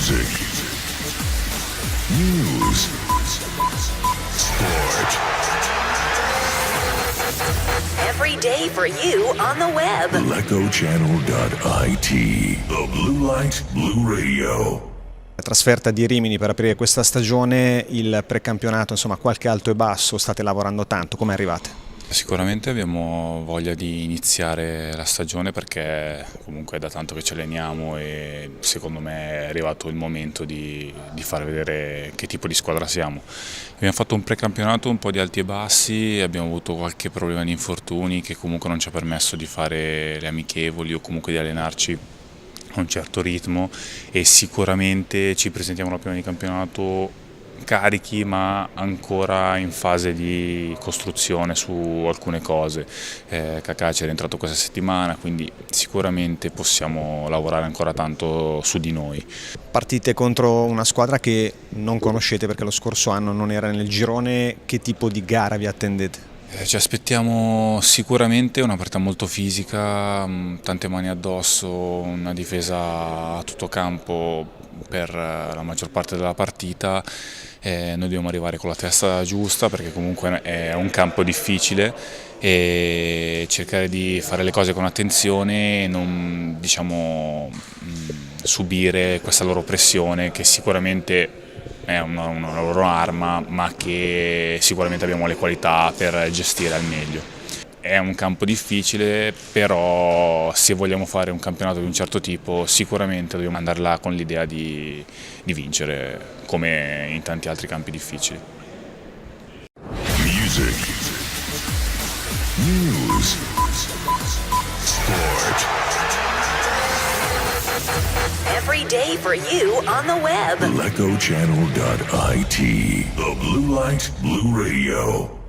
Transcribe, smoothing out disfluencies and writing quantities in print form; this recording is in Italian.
Music, news, sport. Every day for you on the web. LecoChannel.it, the Blue Light Blue Radio. Trasferta di Rimini per aprire questa stagione, il precampionato, insomma qualche alto e basso, state lavorando tanto, come arrivate? Sicuramente abbiamo voglia di iniziare la stagione perché comunque è da tanto che ci alleniamo e secondo me è arrivato il momento di far vedere che tipo di squadra siamo. Abbiamo fatto un precampionato un po' di alti e bassi, abbiamo avuto qualche problema di infortuni che comunque non ci ha permesso di fare le amichevoli o comunque di allenarci a un certo ritmo e sicuramente ci presentiamo alla prima di campionato carichi ma ancora in fase di costruzione su alcune cose. Cacace è rientrato questa settimana, quindi sicuramente possiamo lavorare ancora tanto su di noi. Partite contro una squadra che non conoscete perché lo scorso anno non era nel girone, che tipo di gara vi attendete? Ci aspettiamo sicuramente una partita molto fisica, tante mani addosso, una difesa a tutto campo per la maggior parte della partita. Noi dobbiamo arrivare con la testa giusta perché comunque è un campo difficile e cercare di fare le cose con attenzione e non subire questa loro pressione che sicuramente è una loro arma, ma che sicuramente abbiamo le qualità per gestire al meglio. È un campo difficile, però se vogliamo fare un campionato di un certo tipo sicuramente dobbiamo andare là con l'idea di vincere, come in tanti altri campi difficili. Music, news, sport. Every day for you on the web. LecoChannel.it, the Blue Light Blue Radio.